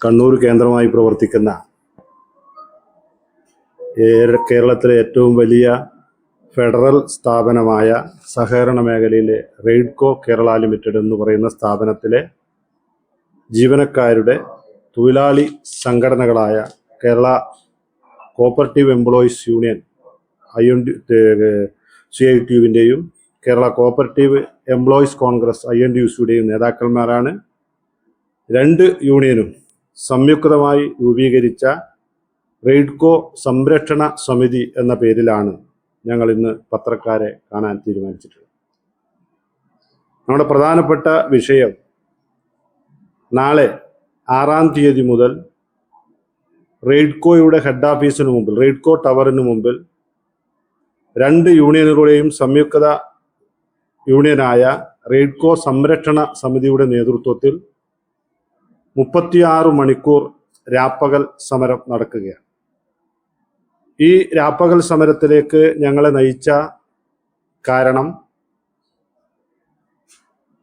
കണ്ണൂർ കേന്ദ്രമായി പ്രവർത്തിക്കുന്ന കേരളത്തിലെ ഏറ്റവും വലിയ ഫെഡറൽ സ്ഥാപനമായ സഹകരണ മേഖലയിലെ റെയ്ഡ്കോ കേരള ലിമിറ്റഡ് എന്ന് പറയുന്ന സ്ഥാപനത്തിലെ ജീവനക്കാരുടെ തൊഴിലാളി സംഘടനകളായ കേരള കോപ്പറേറ്റീവ് എംപ്ലോയീസ് യൂണിയൻ CITU-വിൻ്റെയും കേരള കോപ്പറേറ്റീവ് എംപ്ലോയീസ് കോൺഗ്രസ് INTUC-യുടെയും നേതാക്കന്മാരാണ്. രണ്ട് യൂണിയനും സംയുക്തമായി രൂപീകരിച്ച റെയ്ഡ്കോ സംരക്ഷണ സമിതി എന്ന പേരിലാണ് ഞങ്ങൾ ഇന്ന് പത്രക്കാരെ കാണാൻ തീരുമാനിച്ചിട്ടുള്ളത്. നമ്മുടെ പ്രധാനപ്പെട്ട വിഷയം നാളെ 6-ാം തീയതി മുതൽ റെയ്ഡ്കോയുടെ ഹെഡ് ഓഫീസിന് മുമ്പിൽ, റെയ്ഡ്കോ ടവറിന് മുമ്പിൽ രണ്ട് യൂണിയനുകളുടെയും സംയുക്ത യൂണിയനായ റെയ്ഡ്കോ സംരക്ഷണ സമിതിയുടെ നേതൃത്വത്തിൽ 36 മണിക്കൂർ രാപ്പകൽ സമരം നടക്കുകയാണ്. ഈ രാപ്പകൽ സമരത്തിലേക്ക് ഞങ്ങളെ നയിച്ച കാരണം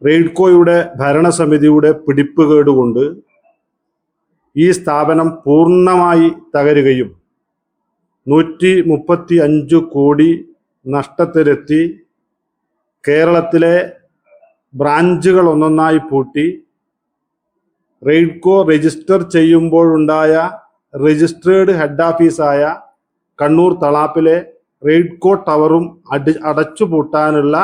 റെയ്ഡ്കോയുടെ ഭരണസമിതിയുടെ പിടിപ്പുകേട് കൊണ്ട് ഈ സ്ഥാപനം പൂർണ്ണമായി തകരുകയും 135 കോടി നഷ്ടത്തിലെത്തി കേരളത്തിലെ ബ്രാഞ്ചുകൾ ഒന്നൊന്നായി പൂട്ടി റെയ്ഡ്കോ രജിസ്റ്റർ ചെയ്യുമ്പോഴുണ്ടായ രജിസ്ട്രേഡ് ഹെഡ് ഓഫീസായ കണ്ണൂർ തളാപ്പിലെ റെയ്ഡ്കോ ടവറും അടച്ചുപൂട്ടാനുള്ള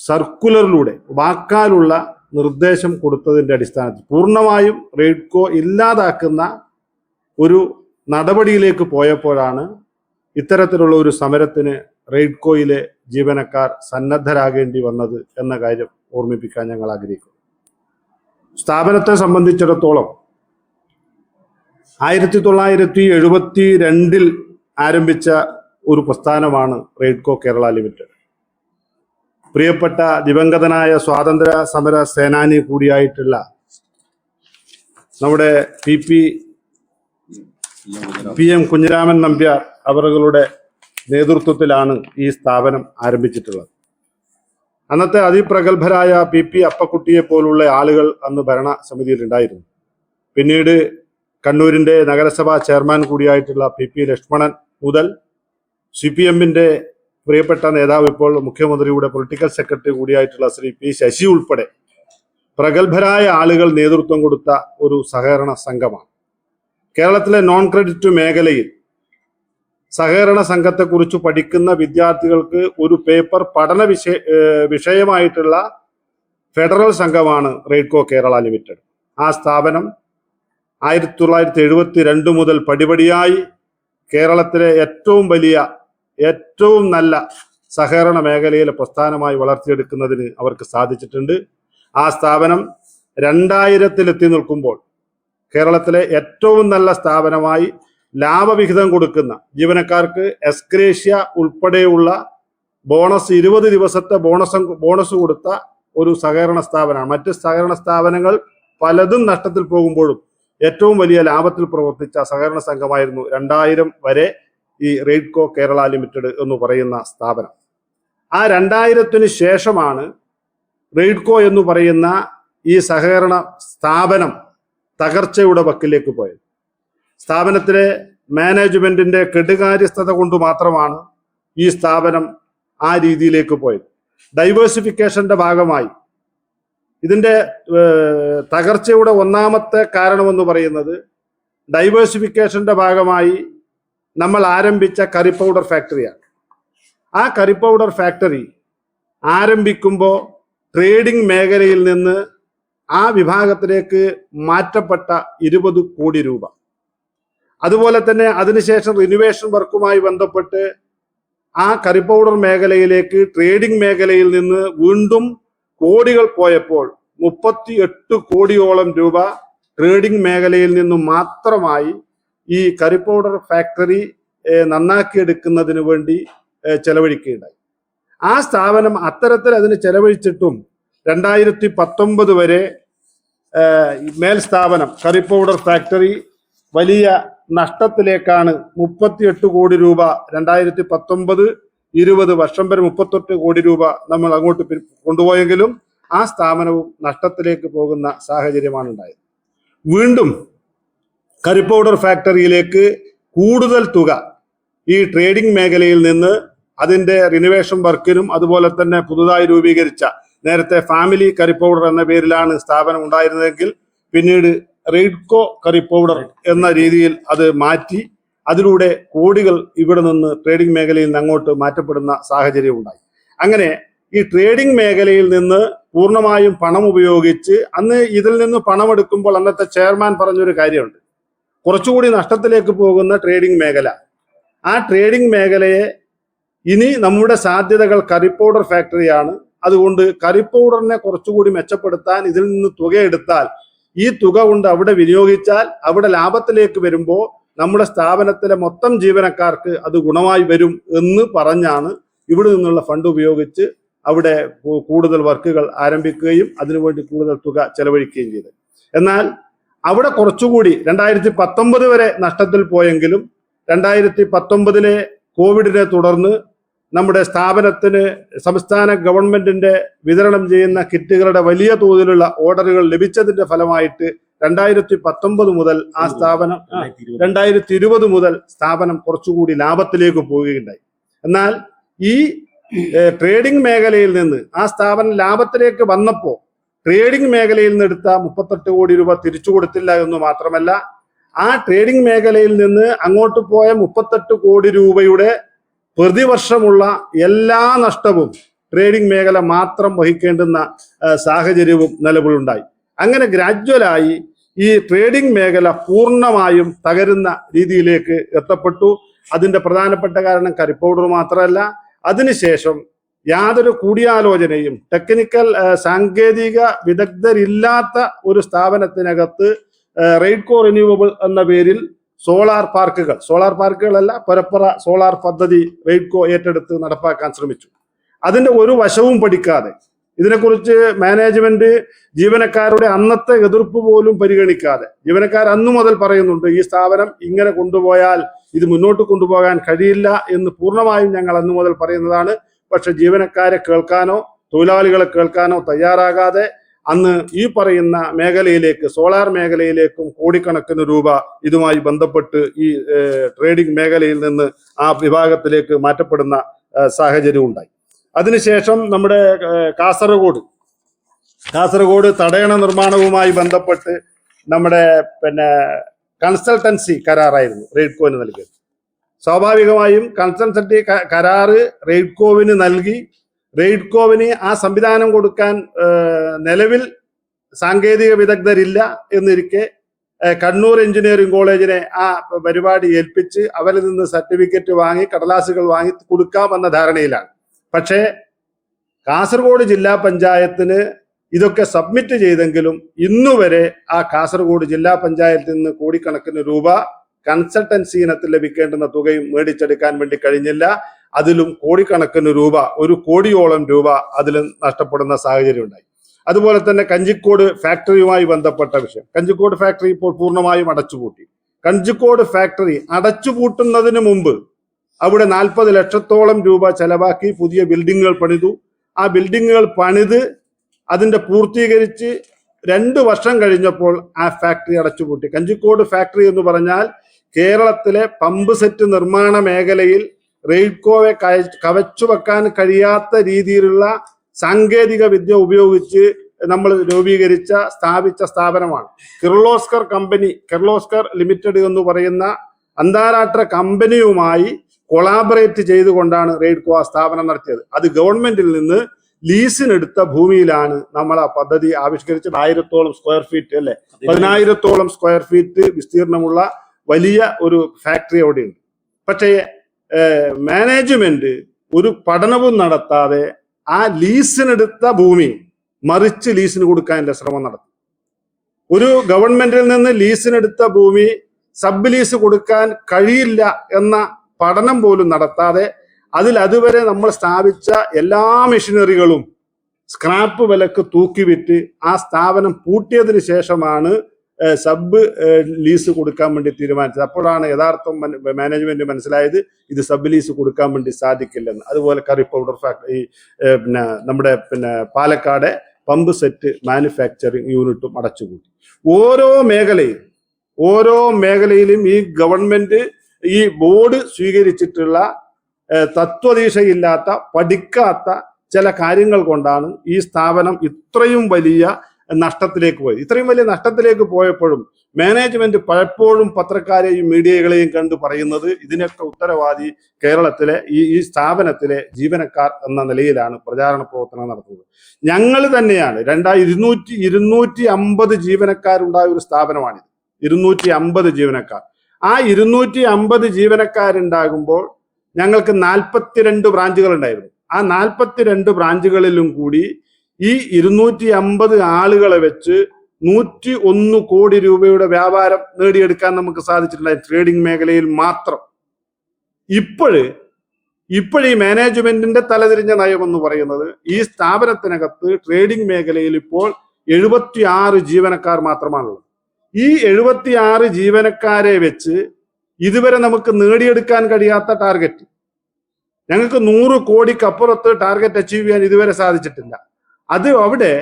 സർക്കുലറിലൂടെ വാക്കാലുള്ള നിർദ്ദേശം കൊടുത്തതിൻ്റെ അടിസ്ഥാനത്തിൽ പൂർണ്ണമായും റെയ്ഡ്കോ ഇല്ലാതാക്കുന്ന ഒരു നടപടിയിലേക്ക് പോയപ്പോഴാണ് ഇത്തരത്തിലുള്ള ഒരു സമരത്തിന് റെയ്ഡ്കോയിലെ ജീവനക്കാർ സന്നദ്ധരാകേണ്ടി വന്നത് എന്ന കാര്യം ഓർമ്മിപ്പിക്കാൻ ഞങ്ങൾ ആഗ്രഹിക്കുന്നു. സ്ഥാപനത്തെ സംബന്ധിച്ചിടത്തോളം 1972 ആരംഭിച്ച ഒരു പ്രസ്ഥാനമാണ് റെയ്ഡ്കോ കേരള ലിമിറ്റഡ്. പ്രിയപ്പെട്ട ദിവംഗതനായ സ്വാതന്ത്ര്യ സമര സേനാനി കൂടിയായിട്ടുള്ള നമ്മുടെ PM കുഞ്ഞിരാമൻ നമ്പ്യാർ അവരുടെ നേതൃത്വത്തിലാണ് ഈ സ്ഥാപനം ആരംഭിച്ചിട്ടുള്ളത്. അന്നത്തെ അതിപ്രഗത്ഭരായ PP അപ്പക്കുട്ടിയെ പോലുള്ള ആളുകൾ അന്ന് ഭരണ സമിതിയിൽ ഉണ്ടായിരുന്നു. പിന്നീട് കണ്ണൂരിൻ്റെ നഗരസഭാ ചെയർമാൻ കൂടിയായിട്ടുള്ള PP ലക്ഷ്മണൻ മുതൽ CPM-ന്റെ പ്രിയപ്പെട്ട നേതാവ്, ഇപ്പോൾ മുഖ്യമന്ത്രിയുടെ പൊളിറ്റിക്കൽ സെക്രട്ടറി കൂടിയായിട്ടുള്ള ശ്രീ P ശശി ഉൾപ്പെടെ പ്രഗത്ഭരായ ആളുകൾ നേതൃത്വം കൊടുത്ത ഒരു സഹകരണ സംഘമാണ്. കേരളത്തിലെ നോൺ ക്രെഡിറ്റ് മേഖലയിൽ സഹകരണ സംഘത്തെക്കുറിച്ച് പഠിക്കുന്ന വിദ്യാർത്ഥികൾക്ക് ഒരു പേപ്പർ പഠന വിഷയമായിട്ടുള്ള ഫെഡറൽ സംഘമാണ് റെയ്ഡ്കോ കേരള ലിമിറ്റഡ്. ആ സ്ഥാപനം 1972 മുതൽ പടിപടിയായി കേരളത്തിലെ ഏറ്റവും വലിയ, ഏറ്റവും നല്ല സഹകരണ മേഖലയിലെ പ്രസ്ഥാനമായി വളർത്തിയെടുക്കുന്നതിന് അവർക്ക് സാധിച്ചിട്ടുണ്ട്. ആ സ്ഥാപനം 2000-ലെത്തി നിൽക്കുമ്പോൾ കേരളത്തിലെ ഏറ്റവും നല്ല സ്ഥാപനമായി ലാഭവിഹിതം കൊടുക്കുന്ന ജീവനക്കാർക്ക് എസ്ഗ്രേഷ്യ ഉൾപ്പെടെയുള്ള ബോണസ് 20 ദിവസത്തെ ബോണസ് കൊടുത്ത ഒരു സഹകരണ സ്ഥാപനമാണ്. മറ്റ് സഹകരണ സ്ഥാപനങ്ങൾ പലതും നഷ്ടത്തിൽ പോകുമ്പോഴും ഏറ്റവും വലിയ ലാഭത്തിൽ പ്രവർത്തിച്ച സഹകരണ സംഘമായിരുന്നു 2000 വരെ ഈ റെയ്ഡ്കോ കേരള ലിമിറ്റഡ് എന്ന് പറയുന്ന സ്ഥാപനം. ആ 2000-ന് ശേഷമാണ് റെയ്ഡ്കോ എന്ന് പറയുന്ന ഈ സഹകരണ സ്ഥാപനം തകർച്ചയുടെ വക്കിലേക്ക് പോയത്. സ്ഥാപനത്തിലെ മാനേജ്മെന്റിന്റെ കെടുകാര്യസ്ഥത കൊണ്ട് മാത്രമാണ് ഈ സ്ഥാപനം ആ രീതിയിലേക്ക് പോയത്. ഡൈവേഴ്സിഫിക്കേഷന്റെ ഭാഗമായി ഇതിന്റെ തകർച്ചയുടെ ഒന്നാമത്തെ കാരണമെന്ന് പറയുന്നത് ഡൈവേഴ്സിഫിക്കേഷന്റെ ഭാഗമായി നമ്മൾ ആരംഭിച്ച കറി പൗഡർ ഫാക്ടറിയാണ്. ആ കറി പൗഡർ ഫാക്ടറി ആരംഭിക്കുമ്പോൾ ട്രേഡിംഗ് മേഖലയിൽ നിന്ന് ആ വിഭാഗത്തിലേക്ക് മാറ്റപ്പെട്ട 20 കോടി രൂപ, അതുപോലെ തന്നെ അതിനുശേഷം റിനുവേഷൻ വർക്കുമായി ബന്ധപ്പെട്ട് ആ കറി പൗഡർ മേഖലയിലേക്ക് ട്രേഡിംഗ് മേഖലയിൽ നിന്ന് വീണ്ടും കോടികൾ പോയപ്പോൾ 38 കോടിയോളം രൂപ ട്രേഡിംഗ് മേഖലയിൽ നിന്നും മാത്രമായി ഈ കറി പൗഡർ ഫാക്ടറി നന്നാക്കിയെടുക്കുന്നതിന് വേണ്ടി ചെലവഴിക്കുകയുണ്ടായി. ആ സ്ഥാപനം അത്തരത്തിൽ അതിന് ചെലവഴിച്ചിട്ടും 2019 വരെ മേൽസ്ഥാപനം കറി പൗഡർ ഫാക്ടറി വലിയ നഷ്ടത്തിലേക്കാണ്. 38 കോടി രൂപ 2019-20 വർഷം വരെ 38 കോടി രൂപ നമ്മൾ അങ്ങോട്ട് കൊണ്ടുപോയെങ്കിലും ആ സ്ഥാപനവും നഷ്ടത്തിലേക്ക് പോകുന്ന സാഹചര്യമാണ് ഉണ്ടായത്. വീണ്ടും കറി പൗഡർ ഫാക്ടറിയിലേക്ക് കൂടുതൽ തുക ഈ ട്രേഡിംഗ് മേഖലയിൽ നിന്ന് അതിന്റെ റിനോവേഷൻ വർക്കിനും അതുപോലെ തന്നെ പുതുതായി രൂപീകരിച്ച നേരത്തെ ഫാമിലി കറി പൗഡർ എന്ന പേരിലാണ് സ്ഥാപനം ഉണ്ടായിരുന്നതെങ്കിൽ പിന്നീട് റെയ്ഡ്കോ കറി പൗഡർ എന്ന രീതിയിൽ അത് മാറ്റി അതിലൂടെ കോടികൾ ഇവിടെ നിന്ന് ട്രേഡിംഗ് മേഖലയിൽ നിന്ന് അങ്ങോട്ട് മാറ്റപ്പെടുന്ന സാഹചര്യം ഉണ്ടായി. അങ്ങനെ ഈ ട്രേഡിംഗ് മേഖലയിൽ നിന്ന് പൂർണ്ണമായും പണം ഉപയോഗിച്ച് അന്ന് ഇതിൽ നിന്ന് പണമെടുക്കുമ്പോൾ അന്നത്തെ ചെയർമാൻ പറഞ്ഞൊരു കാര്യമുണ്ട്, കുറച്ചുകൂടി നഷ്ടത്തിലേക്ക് പോകുന്ന ട്രേഡിംഗ് മേഖല, ആ ട്രേഡിംഗ് മേഖലയെ ഇനി നമ്മുടെ സാധ്യതകൾ കറി പൗഡർ ഫാക്ടറിയാണ്, അതുകൊണ്ട് കറി പൗഡറിനെ കുറച്ചുകൂടി മെച്ചപ്പെടുത്താൻ ഇതിൽ നിന്ന് തുക എടുത്താൽ ഈ തുക കൊണ്ട് അവിടെ വിനിയോഗിച്ചാൽ അവിടെ ലാഭത്തിലേക്ക് വരുമ്പോൾ നമ്മുടെ സ്ഥാപനത്തിലെ മൊത്തം ജീവനക്കാർക്ക് അത് ഗുണമായി വരും എന്ന് പറഞ്ഞാണ് ഇവിടെ നിന്നുള്ള ഫണ്ട് ഉപയോഗിച്ച് അവിടെ കൂടുതൽ വർക്കുകൾ ആരംഭിക്കുകയും അതിനുവേണ്ടി കൂടുതൽ തുക ചെലവഴിക്കുകയും ചെയ്തത്. എന്നാൽ അവിടെ കുറച്ചുകൂടി 2019 വരെ നഷ്ടത്തിൽ പോയെങ്കിലും 2019 കോവിഡിനെ തുടർന്ന് നമ്മുടെ സ്ഥാപനത്തിന് സംസ്ഥാന ഗവൺമെന്റിന്റെ വിതരണം ചെയ്യുന്ന കിറ്റുകളുടെ വലിയ തോതിലുള്ള ഓർഡറുകൾ ലഭിച്ചതിന്റെ ഫലമായിട്ട് 2019 മുതൽ ആ സ്ഥാപനം 2020 മുതൽ സ്ഥാപനം കുറച്ചുകൂടി ലാഭത്തിലേക്ക് പോവുകയുണ്ടായി. എന്നാൽ ഈ ട്രേഡിംഗ് മേഖലയിൽ നിന്ന് ആ സ്ഥാപനം ലാഭത്തിലേക്ക് വന്നപ്പോൾ ട്രേഡിംഗ് മേഖലയിൽ നിന്ന് എടുത്ത 38 കോടി രൂപ തിരിച്ചു കൊടുത്തില്ല എന്ന് മാത്രമല്ല, ആ ട്രേഡിംഗ് മേഖലയിൽ നിന്ന് അങ്ങോട്ട് പോയ 38 കോടി രൂപയുടെ പ്രതിവർഷമുള്ള എല്ലാ നഷ്ടവും ട്രേഡിംഗ് മേഖല മാത്രം വഹിക്കേണ്ടുന്ന സാഹചര്യവും നിലവിലുണ്ടായി. അങ്ങനെ ഗ്രാജ്വലായി ഈ ട്രേഡിംഗ് മേഖല പൂർണ്ണമായും തകരുന്ന രീതിയിലേക്ക് എത്തപ്പെട്ടു. അതിന്റെ പ്രധാനപ്പെട്ട കാരണം കറി പൗഡർ മാത്രമല്ല, അതിനുശേഷം യാതൊരു കൂടിയാലോചനയും ടെക്നിക്കൽ സാങ്കേതിക വിദഗ്ധരില്ലാത്ത ഒരു സ്ഥാപനത്തിനകത്ത് റെയ്ഡ്കോ റിന്യൂവബിൾ എന്ന പേരിൽ സോളാർ പാർക്കുകളല്ല, പരപ്പറ സോളാർ പദ്ധതി റെയ്ഡ്കോ ഏറ്റെടുത്ത് നടപ്പാക്കാൻ ശ്രമിച്ചു. അതിന്റെ ഒരു വശവും പഠിക്കാതെ, ഇതിനെക്കുറിച്ച് മാനേജ്മെന്റ് ജീവനക്കാരുടെ അന്നത്തെ എതിർപ്പ് പോലും പരിഗണിക്കാതെ, ജീവനക്കാർ അന്നു മുതൽ പറയുന്നുണ്ട് ഈ സ്ഥാപനം ഇങ്ങനെ കൊണ്ടുപോയാൽ ഇത് മുന്നോട്ട് കൊണ്ടുപോകാൻ കഴിയില്ല എന്ന് പൂർണ്ണമായും ഞങ്ങൾ അന്നു മുതൽ പറയുന്നതാണ്. പക്ഷെ ജീവനക്കാരെ കേൾക്കാനോ തൊഴിലാളികളെ കേൾക്കാനോ തയ്യാറാകാതെ അന്ന് ഈ പറയുന്ന മേഖലയിലേക്ക്, സോളാർ മേഖലയിലേക്കും കോടിക്കണക്കിന് രൂപ ഇതുമായി ബന്ധപ്പെട്ട് ഈ ട്രേഡിംഗ് മേഖലയിൽ നിന്ന് ആ വിഭാഗത്തിലേക്ക് മാറ്റപ്പെടുന്ന സാഹചര്യം ഉണ്ടായി. അതിനുശേഷം നമ്മുടെ കാസർഗോഡ് തടയണ നിർമ്മാണവുമായി ബന്ധപ്പെട്ട് നമ്മുടെ കൺസൾട്ടൻസി കരാറായിരുന്നു റെയ്ഡ്കോവിന് നൽകിയത്. സ്വാഭാവികമായും കൺസൾട്ടൻസി കരാറ് റെയ്ഡ്കോവിന് നൽകി. റെയ്ഡ്കോവിന് ആ സംവിധാനം കൊടുക്കാൻ നിലവിൽ സാങ്കേതിക വിദഗ്ധരില്ല എന്നിരിക്കെ കണ്ണൂർ എഞ്ചിനീയറിംഗ് കോളേജിനെ ആ പരിപാടി ഏൽപ്പിച്ച് അവരിൽ നിന്ന് സർട്ടിഫിക്കറ്റ് വാങ്ങി കടലാസുകൾ വാങ്ങി കൊടുക്കാമെന്ന ധാരണയിലാണ്. പക്ഷേ കാസർഗോഡ് ജില്ലാ പഞ്ചായത്തിന് ഇതൊക്കെ സബ്മിറ്റ് ചെയ്തെങ്കിലും ഇന്നുവരെ ആ കാസർഗോഡ് ജില്ലാ പഞ്ചായത്തിൽ നിന്ന് കോടിക്കണക്കിന് രൂപ കൺസൾട്ടൻസി ഇനത്തിൽ ലഭിക്കേണ്ടുന്ന തുകയും മേടിച്ചെടുക്കാൻ വേണ്ടി കഴിഞ്ഞില്ല. അതിലും കോടിക്കണക്കിന് രൂപ, 1 കോടിയോളം രൂപ അതിലും നഷ്ടപ്പെടുന്ന സാഹചര്യം ഉണ്ടായി. അതുപോലെ തന്നെ കഞ്ചിക്കോട് ഫാക്ടറിയുമായി ബന്ധപ്പെട്ട വിഷയം, കഞ്ചിക്കോട് ഫാക്ടറി ഇപ്പോൾ പൂർണ്ണമായും അടച്ചുപൂട്ടി. കഞ്ചിക്കോട് ഫാക്ടറി അടച്ചുപൂട്ടുന്നതിന് മുമ്പ് അവിടെ 40 ലക്ഷത്തോളം രൂപ ചെലവാക്കി പുതിയ ബിൽഡിങ്ങുകൾ പണിതു. ആ ബിൽഡിങ്ങുകൾ പണിത് അതിന്റെ പൂർത്തീകരിച്ച് 2 വർഷം കഴിഞ്ഞപ്പോൾ ആ ഫാക്ടറി അടച്ചുപൂട്ടി. കഞ്ചിക്കോട് ഫാക്ടറി എന്ന് പറഞ്ഞാൽ കേരളത്തിലെ പമ്പ് സെറ്റ് നിർമ്മാണ മേഖലയിൽ റെയ്ഡ്കോയെ കവച്ചു വെക്കാൻ കഴിയാത്ത രീതിയിലുള്ള സാങ്കേതിക വിദ്യ ഉപയോഗിച്ച് നമ്മൾ സ്ഥാപിച്ച സ്ഥാപനമാണ്. കിർലോസ്കർ ലിമിറ്റഡ് എന്ന് പറയുന്ന അന്താരാഷ്ട്ര കമ്പനിയുമായി കൊളാബറേറ്റ് ചെയ്തുകൊണ്ടാണ് റെയ്ഡ്കോ ആ സ്ഥാപനം നടത്തിയത്. അത് ഗവൺമെന്റിൽ നിന്ന് ലീസിനെടുത്ത ഭൂമിയിലാണ് നമ്മൾ ആ പദ്ധതി ആവിഷ്കരിച്ചത്. 1000-ഓളം സ്ക്വയർ ഫീറ്റ് അല്ലെ, 10,000-ഓളം സ്ക്വയർ ഫീറ്റ് വിസ്തീർണമുള്ള വലിയ ഒരു ഫാക്ടറി അവിടെയുണ്ട്. പക്ഷേ മാനേജ്മെന്റ് ഒരു പഠനവും നടത്താതെ ആ ലീസിനെടുത്ത ഭൂമി മറിച്ച് ലീസിന് കൊടുക്കാനുള്ള ശ്രമം നടത്തി. ഒരു ഗവൺമെന്റിൽ നിന്ന് ലീസിനെടുത്ത ഭൂമി സബ് ലീസ് കൊടുക്കാൻ കഴിയില്ല എന്ന പഠനം പോലും നടത്താതെ അതുവരെ നമ്മൾ സ്ഥാപിച്ച എല്ലാ മെഷീനറികളും സ്ക്രാപ്പ് വിലക്ക് തൂക്കിവിറ്റ് ആ സ്ഥാപനം പൂട്ടിയതിന് ശേഷമാണ് സബ് ലീസ് കൊടുക്കാൻ വേണ്ടി തീരുമാനിച്ചത്. അപ്പോഴാണ് യഥാർത്ഥം മാനേജ്മെന്റ് മനസ്സിലായത് ഇത് സബ് ലീസ് കൊടുക്കാൻ വേണ്ടി സാധിക്കില്ലെന്ന്. അതുപോലെ കറി പൗഡർ ഫാക്ടറി നമ്മുടെ പാലക്കാട് പമ്പ് സെറ്റ് മാനുഫാക്ചറിങ് യൂണിറ്റും അടച്ചുപൂട്ടി. ഓരോ മേഖലയിലും ഈ ഗവൺമെന്റ് ഈ ബോർഡ് സ്വീകരിച്ചിട്ടുള്ള തത്വദീക്ഷയില്ലാത്ത, പഠിക്കാത്ത ചില കാര്യങ്ങൾ കൊണ്ടാണ് ഈ സ്ഥാപനം ഇത്രയും വലിയ നഷ്ടത്തിലേക്ക് പോയത്. ഇത്രയും വലിയ നഷ്ടത്തിലേക്ക് പോയപ്പോഴും മാനേജ്മെന്റ് പലപ്പോഴും പത്രക്കാരെയും മീഡിയകളെയും കണ്ടു പറയുന്നത് ഇതിനൊക്കെ ഉത്തരവാദി കേരളത്തിലെ ഈ സ്ഥാപനത്തിലെ ജീവനക്കാർ എന്ന നിലയിലാണ് പ്രചാരണ പ്രവർത്തനം നടത്തുന്നത്. ഞങ്ങൾ തന്നെയാണ് 250 ജീവനക്കാരുണ്ടായ ഒരു സ്ഥാപനമാണിത്. 250 ജീവനക്കാർ. ആ 250 ജീവനക്കാരുണ്ടാകുമ്പോൾ ഞങ്ങൾക്ക് 42 ബ്രാഞ്ചുകൾ ഉണ്ടായിരുന്നു. ആ 42 ബ്രാഞ്ചുകളിലും കൂടി ഈ 250 ആളുകളെ വെച്ച് 101 കോടി രൂപയുടെ വ്യാപാരം നേടിയെടുക്കാൻ നമുക്ക് സാധിച്ചിട്ടുണ്ടായി ട്രേഡിംഗ് മേഖലയിൽ മാത്രം. ഇപ്പോഴീ മാനേജ്മെന്റിന്റെ തലതിരിഞ്ഞ നയം എന്ന് പറയുന്നത് ഈ സ്ഥാപനത്തിനകത്ത് ട്രേഡിംഗ് മേഖലയിൽ ഇപ്പോൾ 76 ജീവനക്കാർ മാത്രമാണുള്ളത്. ഈ 76 ജീവനക്കാരെ വെച്ച് ഇതുവരെ നമുക്ക് നേടിയെടുക്കാൻ കഴിയാത്ത ടാർഗറ്റ്, ഞങ്ങൾക്ക് 100 കോടിക്കപ്പുറത്ത് ടാർഗറ്റ് അച്ചീവ് ചെയ്യാൻ ഇതുവരെ സാധിച്ചിട്ടില്ല. അത് അവിടെ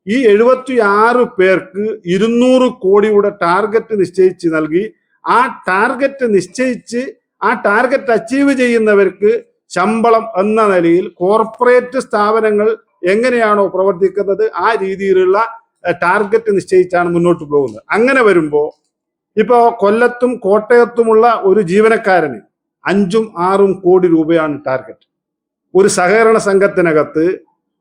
ഈ 76 പേർക്ക് 200 കോടിയുടെ ടാർഗറ്റ് നിശ്ചയിച്ച് നൽകി. ആ ടാർഗറ്റ് നിശ്ചയിച്ച് ആ ടാർഗറ്റ് അച്ചീവ് ചെയ്യുന്നവർക്ക് ശമ്പളം എന്ന നിലയിൽ കോർപ്പറേറ്റ് സ്ഥാപനങ്ങൾ എങ്ങനെയാണോ പ്രവർത്തിക്കുന്നത് ആ രീതിയിലുള്ള ടാർഗറ്റ് നിശ്ചയിച്ചാണ് മുന്നോട്ട് പോകുന്നത്. അങ്ങനെ വരുമ്പോൾ ഇപ്പോ കൊല്ലത്തും കോട്ടയത്തുമുള്ള ഒരു ജീവനക്കാരന് 5-6 കോടി രൂപയാണ് ടാർഗറ്റ്. ഒരു സഹകരണ സംഘത്തിനകത്ത്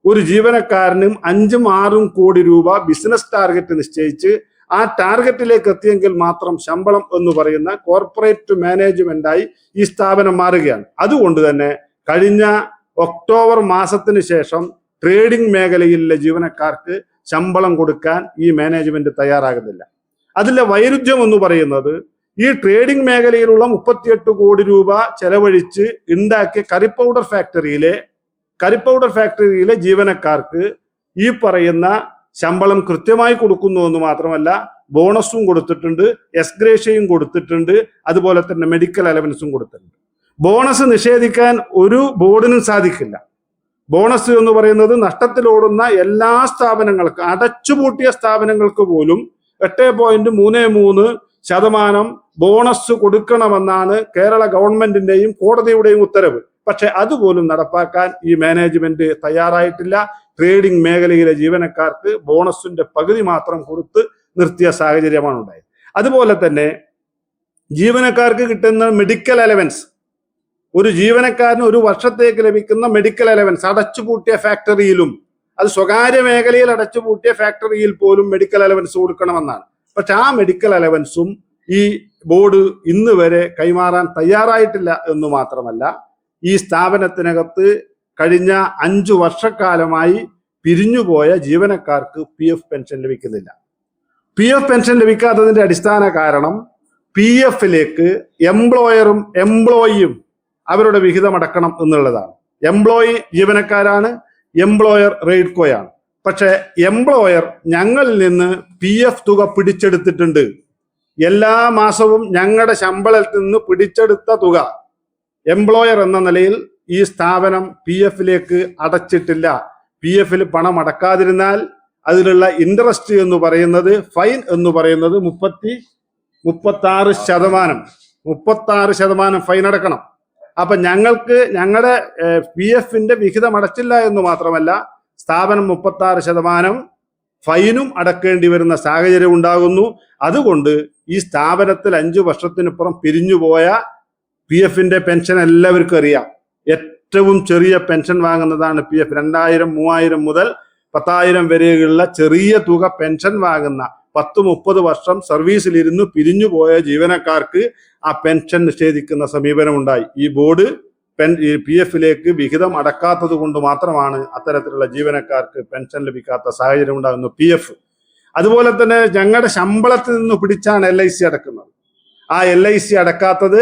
ഒരു ജീവനക്കാരനും 5-6 കോടി രൂപ ബിസിനസ് ടാർഗറ്റ് നിശ്ചയിച്ച് ആ ടാർഗറ്റിലേക്ക് എത്തിയെങ്കിൽ മാത്രം ശമ്പളം എന്ന് പറയുന്ന കോർപ്പറേറ്റ് മാനേജ്മെന്റായി ഈ സ്ഥാപനം മാറുകയാണ്. അതുകൊണ്ട് തന്നെ കഴിഞ്ഞ ഒക്ടോബർ മാസത്തിന് ശേഷം ട്രേഡിംഗ് മേഖലയിലെ ജീവനക്കാർക്ക് ശമ്പളം കൊടുക്കാൻ ഈ മാനേജ്മെന്റ് തയ്യാറാകുന്നില്ല. അതിലെ വൈരുദ്ധ്യം എന്ന് പറയുന്നത് ഈ ട്രേഡിംഗ് മേഖലയിലുള്ള 38 കോടി രൂപ ചെലവഴിച്ച് ഉണ്ടാക്കിയ കരിപ്പൗഡർ ഫാക്ടറിയിലെ ജീവനക്കാർക്ക് ഈ പറയുന്ന ശമ്പളം കൃത്യമായി കൊടുക്കുന്നു എന്ന് മാത്രമല്ല ബോണസും കൊടുത്തിട്ടുണ്ട്, എക്സ്ഗ്രേഷ്യയും കൊടുത്തിട്ടുണ്ട്, അതുപോലെ തന്നെ മെഡിക്കൽ അലവൻസും കൊടുത്തിട്ടുണ്ട്. ബോണസ് നിഷേധിക്കാൻ ഒരു ബോർഡിനും സാധിക്കില്ല. ബോണസ് എന്ന് പറയുന്നത് നഷ്ടത്തിലോടുന്ന എല്ലാ സ്ഥാപനങ്ങൾക്ക്, അടച്ചുപൂട്ടിയ സ്ഥാപനങ്ങൾക്ക് പോലും 8.33% ബോണസ് കൊടുക്കണമെന്നാണ് കേരള ഗവൺമെന്റിന്റെയും കോടതിയുടെയും ഉത്തരവ്. പക്ഷെ അതുപോലും നടപ്പാക്കാൻ ഈ മാനേജ്മെന്റ് തയ്യാറായിട്ടില്ല. ട്രേഡിംഗ് മേഖലയിലെ ജീവനക്കാർക്ക് ബോണസിന്റെ പകുതി മാത്രം കൊടുത്ത് നിർത്തിയ സാഹചര്യമാണ് ഉണ്ടായത്. അതുപോലെ തന്നെ ജീവനക്കാർക്ക് കിട്ടുന്ന മെഡിക്കൽ അലവൻസ്, ഒരു ജീവനക്കാരന് ഒരു വർഷത്തേക്ക് ലഭിക്കുന്ന മെഡിക്കൽ അലവൻസ് അടച്ചുപൂട്ടിയ ഫാക്ടറിയിലും, അത് സ്വകാര്യ മേഖലയിൽ അടച്ചുപൂട്ടിയ ഫാക്ടറിയിൽ പോലും മെഡിക്കൽ അലവൻസ് കൊടുക്കണമെന്നാണ്. പക്ഷെ ആ മെഡിക്കൽ അലവൻസും ഈ ബോർഡ് ഇന്ന് വരെ കൈമാറാൻ തയ്യാറായിട്ടില്ല എന്ന് മാത്രമല്ല, ഈ സ്ഥാപനത്തിനകത്ത് കഴിഞ്ഞ 5 വർഷക്കാലമായി പിരിഞ്ഞുപോയ ജീവനക്കാർക്ക് PF പെൻഷൻ ലഭിക്കുന്നില്ല. PF പെൻഷൻ ലഭിക്കാത്തതിന്റെ അടിസ്ഥാന കാരണം PF-ലേക്ക് എംപ്ലോയറും എംപ്ലോയിയും അവരുടെ വിഹിതം അടക്കണം എന്നുള്ളതാണ്. എംപ്ലോയി ജീവനക്കാരാണ്, എംപ്ലോയർ റെയ്ഡ്കോയാണ്. പക്ഷെ എംപ്ലോയർ ഞങ്ങളിൽ നിന്ന് PF തുക പിടിച്ചെടുത്തിട്ടുണ്ട്. എല്ലാ മാസവും ഞങ്ങളുടെ ശമ്പളത്തിൽ നിന്ന് പിടിച്ചെടുത്ത തുക എംപ്ലോയർ എന്ന നിലയിൽ ഈ സ്ഥാപനം PF-ലേക്ക് അടച്ചിട്ടില്ല. PF-ൽ പണം അടക്കാതിരുന്നാൽ അതിലുള്ള ഇൻട്രസ്റ്റ് എന്ന് പറയുന്നത്, ഫൈൻ എന്ന് പറയുന്നത് 36% ഫൈൻ അടക്കണം. അപ്പൊ ഞങ്ങൾക്ക് ഞങ്ങളുടെ PF-ന്റെ വിഹിതം അടച്ചില്ല എന്ന് മാത്രമല്ല, സ്ഥാപനം 36% ഫൈനും അടക്കേണ്ടി വരുന്ന സാഹചര്യം ഉണ്ടാകുന്നു. അതുകൊണ്ട് ഈ സ്ഥാപനത്തിൽ 5 വർഷത്തിനപ്പുറം പിരിഞ്ഞുപോയ PF-ന്റെ പെൻഷൻ എല്ലാവർക്കും അറിയാം. ഏറ്റവും ചെറിയ പെൻഷൻ വാങ്ങുന്നതാണ് PF. 2000-3000 മുതൽ 10,000 വരെയുള്ള ചെറിയ തുക പെൻഷൻ വാങ്ങുന്ന 10-30 വർഷം സർവീസിലിരുന്ന് പിരിഞ്ഞുപോയ ജീവനക്കാർക്ക് ആ പെൻഷൻ നിഷേധിക്കുന്ന സമീപനമുണ്ടായി. ഈ ബോർഡ് PF-ലേക്ക് വിഹിതം അടക്കാത്തത് കൊണ്ട് മാത്രമാണ് അത്തരത്തിലുള്ള ജീവനക്കാർക്ക് പെൻഷൻ ലഭിക്കാത്ത സാഹചര്യം ഉണ്ടാകുന്നു. PF അതുപോലെ തന്നെ ഞങ്ങളുടെ ശമ്പളത്തിൽ നിന്ന് പിടിച്ചാണ് LIC അടക്കുന്നത്. ആ LIC അടക്കാത്തത്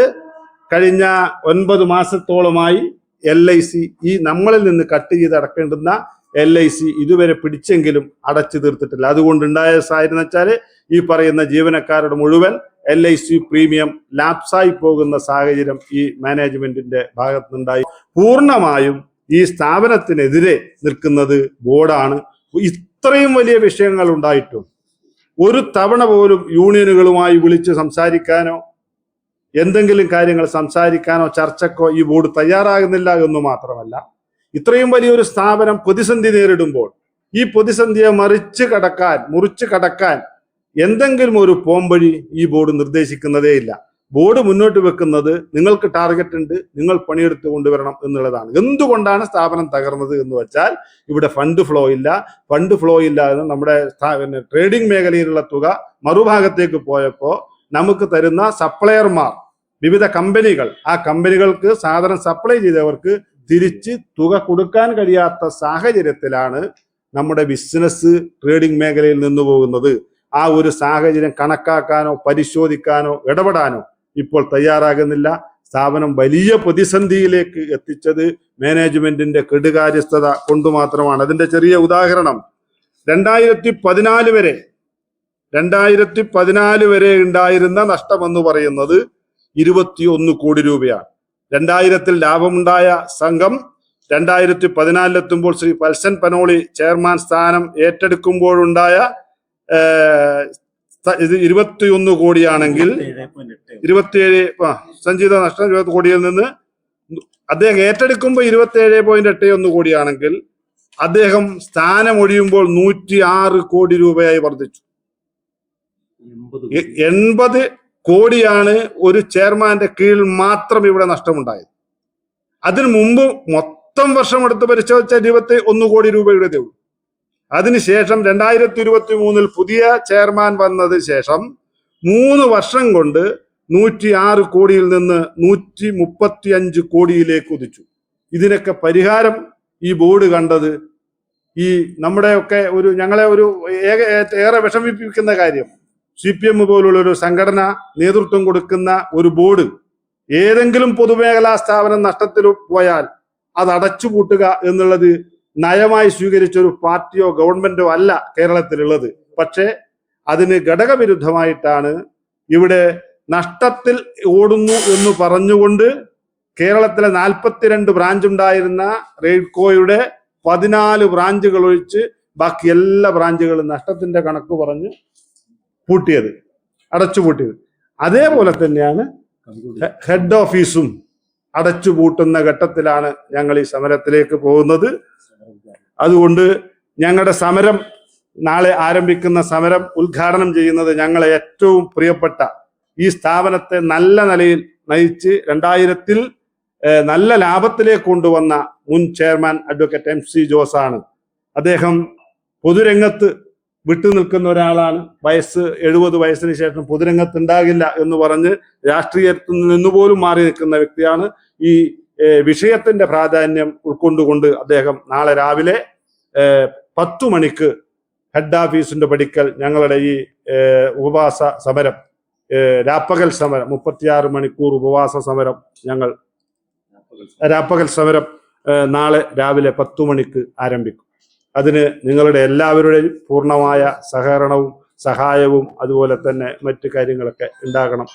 കഴിഞ്ഞ 9 മാസത്തോളമായി LIC ഈ നമ്മളിൽ നിന്ന് കട്ട് ചെയ്ത് അടക്കേണ്ടുന്ന LIC ഇതുവരെ പിടിച്ചെങ്കിലും അടച്ചു തീർത്തിട്ടില്ല. അതുകൊണ്ടുണ്ടായ സാഹചര്യം എന്ന് വെച്ചാൽ ഈ പറയുന്ന ജീവനക്കാരുടെ മുഴുവൻ LIC പ്രീമിയം ലാപ്സായി പോകുന്ന സാഹചര്യം ഈ മാനേജ്മെന്റിന്റെ ഭാഗത്തുനിന്നുണ്ടായി. പൂർണ്ണമായും ഈ സ്ഥാപനത്തിനെതിരെ നിൽക്കുന്നത് ബോർഡാണ്. ഇത്രയും വലിയ വിഷയങ്ങൾ ഉണ്ടായിട്ടും ഒരു തവണ പോലും യൂണിയനുകളുമായി വിളിച്ച് സംസാരിക്കാനോ എന്തെങ്കിലും കാര്യങ്ങൾ സംസാരിക്കാനോ ചർച്ചക്കോ ഈ ബോർഡ് തയ്യാറാകുന്നില്ല എന്ന് മാത്രമല്ല, ഇത്രയും വലിയൊരു സ്ഥാപനം പ്രതിസന്ധി നേരിടുമ്പോൾ ഈ പ്രതിസന്ധിയെ മുറിച്ച് കടക്കാൻ എന്തെങ്കിലും ഒരു പോംവഴി ഈ ബോർഡ് നിർദ്ദേശിക്കുന്നതേ ഇല്ല. ബോർഡ് മുന്നോട്ട് വെക്കുന്നത് നിങ്ങൾക്ക് ടാർഗറ്റ് ഉണ്ട്, നിങ്ങൾ പണിയെടുത്ത് കൊണ്ടുവരണം എന്നുള്ളതാണ്. എന്തുകൊണ്ടാണ് സ്ഥാപനം തകർന്നത് എന്ന് വെച്ചാൽ ഇവിടെ ഫണ്ട് ഫ്ലോ ഇല്ല എന്ന് നമ്മുടെ ട്രേഡിംഗ് മേഖലയിലുള്ള തുക മറുഭാഗത്തേക്ക് പോയപ്പോൾ നമുക്ക് തരുന്ന സപ്ലയർമാർ, വിവിധ കമ്പനികൾ, ആ കമ്പനികൾക്ക് സാധനം സപ്ലൈ ചെയ്തവർക്ക് തിരിച്ച് തുക കൊടുക്കാൻ കഴിയാത്ത സാഹചര്യത്തിലാണ് നമ്മുടെ ബിസിനസ് ട്രേഡിംഗ് മേഖലയിൽ നിന്നു പോകുന്നത്. ആ ഒരു സാഹചര്യം കണക്കാക്കാനോ പരിശോധിക്കാനോ ഇടപെടാനോ ഇപ്പോൾ തയ്യാറാകുന്നില്ല. സ്ഥാപനം വലിയ പ്രതിസന്ധിയിലേക്ക് എത്തിച്ചത് മാനേജ്മെന്റിന്റെ കെടുകാര്യസ്ഥത കൊണ്ട് മാത്രമാണ്. അതിന്റെ ചെറിയ ഉദാഹരണം, 2014 വരെ ഉണ്ടായിരുന്ന നഷ്ടമെന്ന് പറയുന്നത് 21 കോടി രൂപയാണ്. 2000 ലാഭമുണ്ടായ സംഘം 2014 ശ്രീ പൽസൻ പനോളി ചെയർമാൻ സ്ഥാനം ഏറ്റെടുക്കുമ്പോഴുണ്ടായ ഇത് 21 കോടിയാണെങ്കിൽ 27 സഞ്ചിത നഷ്ടം 20 കോടിയിൽ നിന്ന് അദ്ദേഹം ഏറ്റെടുക്കുമ്പോൾ 27.81 കോടിയാണെങ്കിൽ അദ്ദേഹം സ്ഥാനമൊഴിയുമ്പോൾ 106 കോടി രൂപയായി വർദ്ധിച്ചു. 80 കോടിയാണ് ഒരു ചെയർമാന്റെ കീഴിൽ മാത്രം ഇവിടെ നഷ്ടമുണ്ടായത്. അതിനു മുമ്പ് മൊത്തം വർഷം എടുത്ത് പരിശോധിച്ച 21 കോടി രൂപയുടെ ഉള്ളൂ. അതിനുശേഷം 2023 പുതിയ ചെയർമാൻ വന്നതിന് ശേഷം 3 വർഷം കൊണ്ട് 106 കോടിയിൽ നിന്ന് 135 കോടിയിലേക്ക് കുതിച്ചു. ഇതിനൊക്കെ പരിഹാരം ഈ ബോർഡ് കണ്ടത് ഈ നമ്മുടെയൊക്കെ ഞങ്ങളെ ഏറെ വിഷമിപ്പിക്കുന്ന കാര്യം, CPM പോലുള്ള ഒരു സംഘടന നേതൃത്വം കൊടുക്കുന്ന ഒരു ബോർഡ് ഏതെങ്കിലും പൊതുമേഖലാ സ്ഥാപനം നഷ്ടത്തിൽ പോയാൽ അത് അടച്ചുപൂട്ടുക എന്നുള്ളത് നയമായി സ്വീകരിച്ച ഒരു പാർട്ടിയോ ഗവൺമെന്റോ അല്ല കേരളത്തിലുള്ളത്. പക്ഷേ അതിന് ഘടകവിരുദ്ധമായിട്ടാണ് ഇവിടെ നഷ്ടത്തിൽ ഓടുന്നു എന്ന് പറഞ്ഞുകൊണ്ട് കേരളത്തിലെ 42 ബ്രാഞ്ച് ഉണ്ടായിരുന്ന റെയ്ഡ്കോയുടെ 14 ബ്രാഞ്ചുകൾ ഒഴിച്ച് ബാക്കി എല്ലാ ബ്രാഞ്ചുകളും നഷ്ടത്തിന്റെ കണക്ക് പറഞ്ഞ് അടച്ചുപൂട്ടിയത്. അതേപോലെ തന്നെയാണ് ഹെഡ് ഓഫീസും അടച്ചുപൂട്ടുന്ന ഘട്ടത്തിലാണ് ഞങ്ങൾ ഈ സമരത്തിലേക്ക് പോകുന്നത്. അതുകൊണ്ട് ഞങ്ങളുടെ സമരം, നാളെ ആരംഭിക്കുന്ന സമരം ഉദ്ഘാടനം ചെയ്യുന്നത് ഞങ്ങളെ ഏറ്റവും പ്രിയപ്പെട്ട ഈ സ്ഥാപനത്തെ നല്ല നിലയിൽ നയിച്ച് 2000 നല്ല ലാഭത്തിലേക്ക് കൊണ്ടുവന്ന മുൻ ചെയർമാൻ അഡ്വക്കേറ്റ് MC ജോസാണ്. അദ്ദേഹം പൊതുരംഗത്ത് വിട്ടുനിൽക്കുന്ന ഒരാളാണ്. 70 വയസ്സിന് ശേഷം പൊതുരംഗത്ത് ഉണ്ടാകില്ല എന്ന് പറഞ്ഞ് രാഷ്ട്രീയത്തിൽ നിന്നുപോലും മാറി നിൽക്കുന്ന വ്യക്തിയാണ്. ഈ വിഷയത്തിന്റെ പ്രാധാന്യം ഉൾക്കൊണ്ടുകൊണ്ട് അദ്ദേഹം നാളെ രാവിലെ 10 മണിക്ക് ഹെഡ് ഓഫീസിന്റെ പടിക്കൽ ഞങ്ങളുടെ ഈ ഉപവാസ സമരം, രാപ്പകൽ സമരം, 36 മണിക്കൂർ ഉപവാസ സമരം രാപ്പകൽ സമരം നാളെ രാവിലെ 10 മണിക്ക് ആരംഭിക്കും. അതിന് നിങ്ങളുടെ എല്ലാവരുടെയും പൂർണ്ണമായ സഹകരണവും സഹായവും അതുപോലെ തന്നെ മറ്റു കാര്യങ്ങളൊക്കെ ഉണ്ടാകണം.